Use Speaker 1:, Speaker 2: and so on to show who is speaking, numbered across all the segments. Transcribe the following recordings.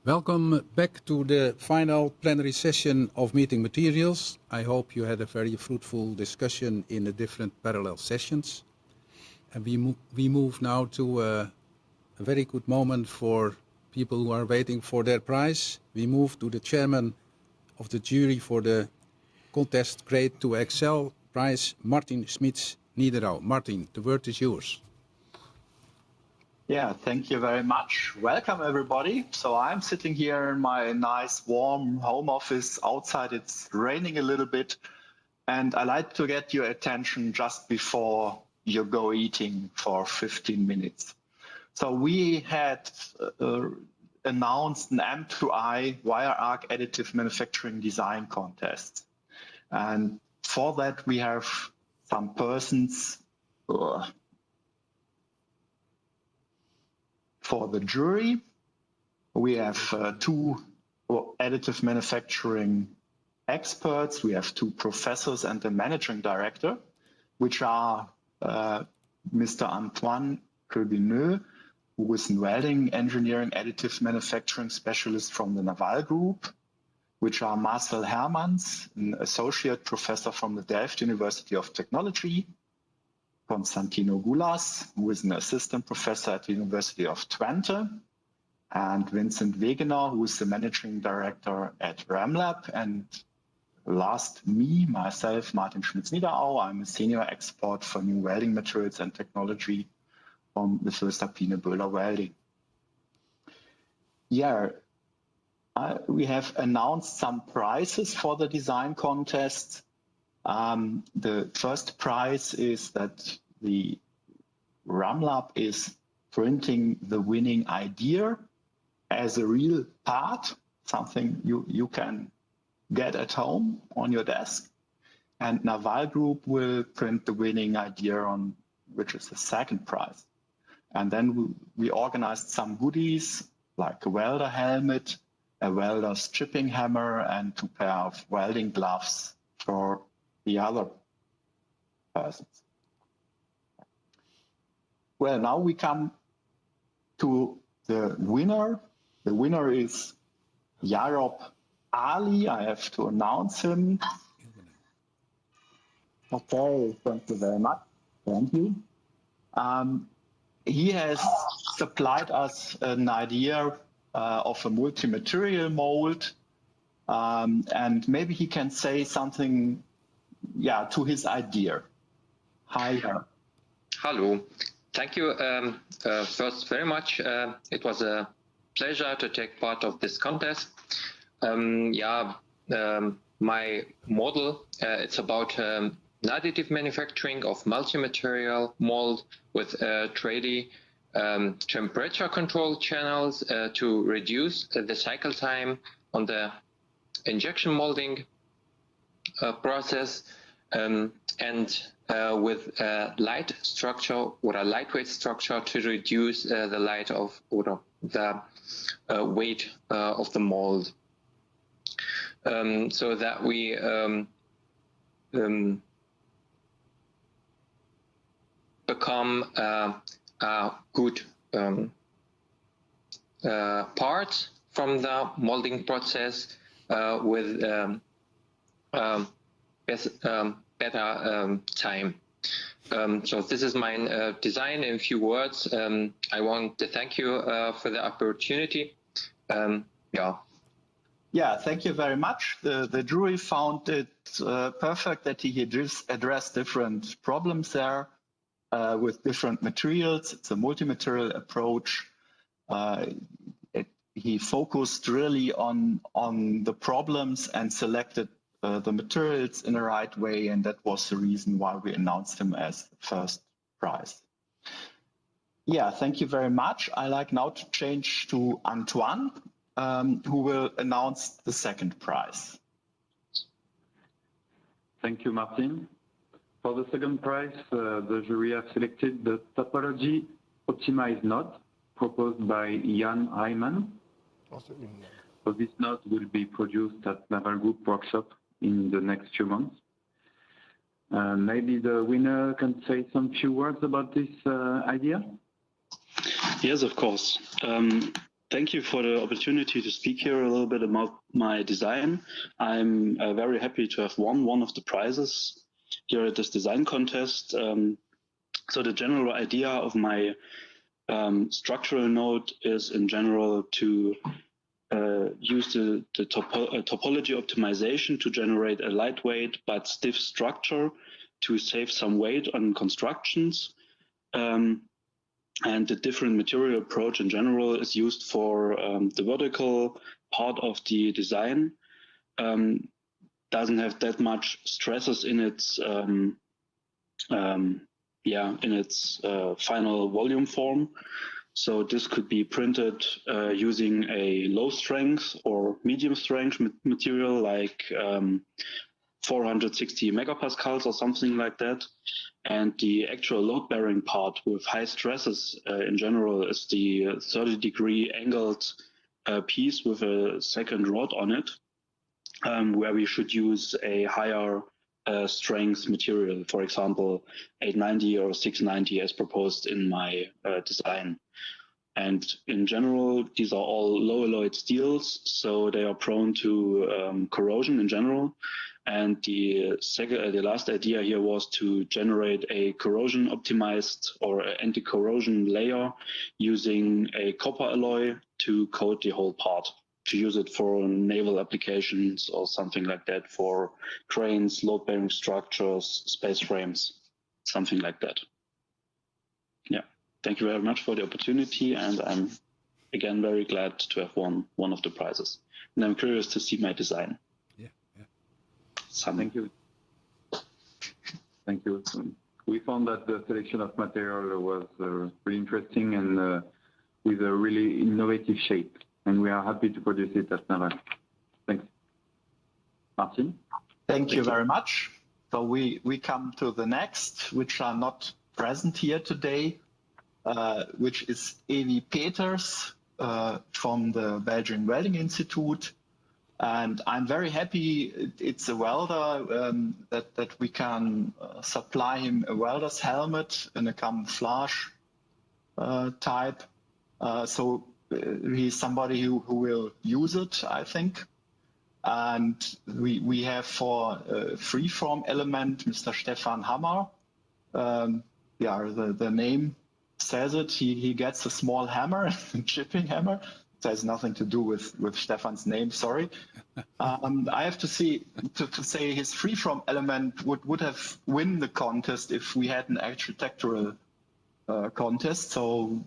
Speaker 1: Welcome back to the final plenary session of Meeting Materials. I hope you had a very fruitful discussion in the different parallel sessions. And we move now to a very good moment for people who are waiting for their prize. We move to the chairman of the jury for the contest Grade to Excel prize, Martin Schmitz-Niederau. Martin, the word is yours.
Speaker 2: Yeah, thank you very much. Welcome, everybody. So I'm sitting here in my nice, warm home office. Outside, it's raining a little bit. And I like to get your attention just before you go eating for 15 minutes. So we had announced an M2i wire arc additive manufacturing design contest. And for that, we have some persons for the jury. We have two additive manufacturing experts. We have two professors and the managing director, which are Mr. Antoine Colbineux, who is a welding engineering additive manufacturing specialist from the Naval Group, which are Marcel Hermans, an associate professor from the Delft University of Technology, Constantino Gulas, who is an assistant professor at the University of Twente, and Vincent Wegener, who is the managing director at RAMLab, and last, myself, Martin Schmitz-Niederau. I'm a senior expert for new welding materials and technology from the voestalpine Böhler Welding. Yeah, we have announced some prizes for the design contest. The first prize is that the RAMLab is printing the winning idea as a real part, something you can get at home on your desk. And Naval Group will print the winning idea on, which is the second prize. And then we organized some goodies like a welder helmet, a welder's chipping hammer, and 2 pair of welding gloves for the other persons. Well, now we come to the winner. The winner is Jarob Ali. I have to announce him. Okay, thank you very much. Thank you. He has supplied us an idea of a multi-material mold, and maybe he can say something, to his idea. Hi.
Speaker 3: Hello. Thank you first very much. It was a pleasure to take part of this contest. My model, it's about additive manufacturing of multi-material mold with 3D temperature control channels to reduce the cycle time on the injection molding process, and with a light structure or a lightweight structure to reduce the light of or the weight of the mold, so that we become a good part from the molding process with better time. So this is my design in a few words. I want to thank you for the opportunity.
Speaker 2: Yeah, thank you very much. The jury found it perfect that he addressed different problems there with different materials. It's a multi-material approach. He focused really on the problems and selected the materials in the right way, and that was the reason why we announced him as the first prize. Yeah, thank you very much. I like now to change to Antoine, who will announce the second prize.
Speaker 4: Thank you, Martin. For the second prize, the jury have selected the topology optimized node proposed by Jan Heimann. So this node will be produced at Naval Group workshop in the next few months. Maybe the winner can say some few words about this idea?
Speaker 5: Yes, of course. Thank you for the opportunity to speak here a little bit about my design. I'm very happy to have won one of the prizes here at this design contest. So the general idea of my structural node is in general to use the topology optimization to generate a lightweight but stiff structure to save some weight on constructions. And the different material approach in general is used for the vertical part of the design. Doesn't have that much stresses in its final volume form. So this could be printed using a low strength or medium strength material like 460 megapascals or something like that. And the actual load-bearing part with high stresses in general is the 30-degree angled piece with a second rod on it, where we should use a higher strength material, for example, 890 or 690 as proposed in my design. And in general, these are all low alloyed steels, so they are prone to corrosion in general. And the last idea here was to generate a corrosion optimized or anti-corrosion layer using a copper alloy to coat the whole part, to use it for naval applications or something like that, for cranes, load-bearing structures, space frames, something like that. Yeah, thank you very much for the opportunity, and I'm again very glad to have won one of the prizes. And I'm curious to see my design.
Speaker 4: Thank you. Thank you. We found that the selection of material was really interesting and with a really innovative shape, and we are happy to produce it at Naval. Thanks. Martin?
Speaker 2: Thank you very much. So we come to the next, which are not present here today, which is Evi Peters from the Belgian Welding Institute. And I'm very happy it's a welder that we can supply him a welder's helmet in a camouflage type. So he's somebody who will use it, I think. And we have for freeform element, Mr. Stefan Hammer. The name says it. He gets a small hammer, a chipping hammer. It has nothing to do with Stefan's name, sorry. I have to say his freeform element would have won the contest if we had an architectural contest. So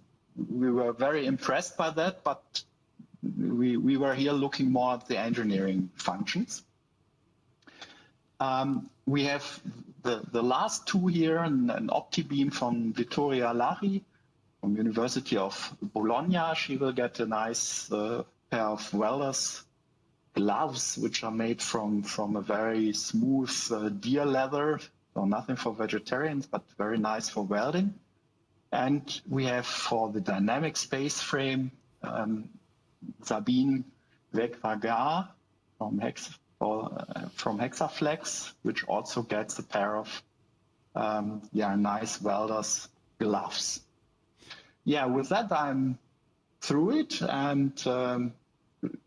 Speaker 2: we were very impressed by that, but we were here looking more at the engineering functions. We have the last two here, an OptiBeam from Vittoria Lari from University of Bologna. She will get a nice pair of welders gloves, which are made from a very smooth deer leather. So nothing for vegetarians, but very nice for welding. And we have for the dynamic space frame, Sabine Wegwagar from Hexaflex, which also gets a pair of nice welders gloves. Yeah, with that, I'm through it, and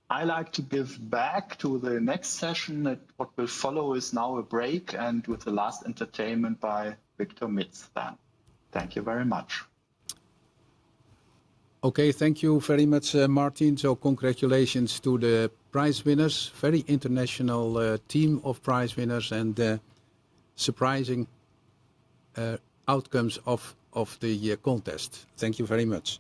Speaker 2: I like to give back to the next session. What will follow is now a break, and with the last entertainment by Victor Mitz. Thank you very much.
Speaker 1: Okay, thank you very much, Martin. So congratulations to the prize winners, very international team of prize winners, and surprising outcomes of the contest. Thank you very much.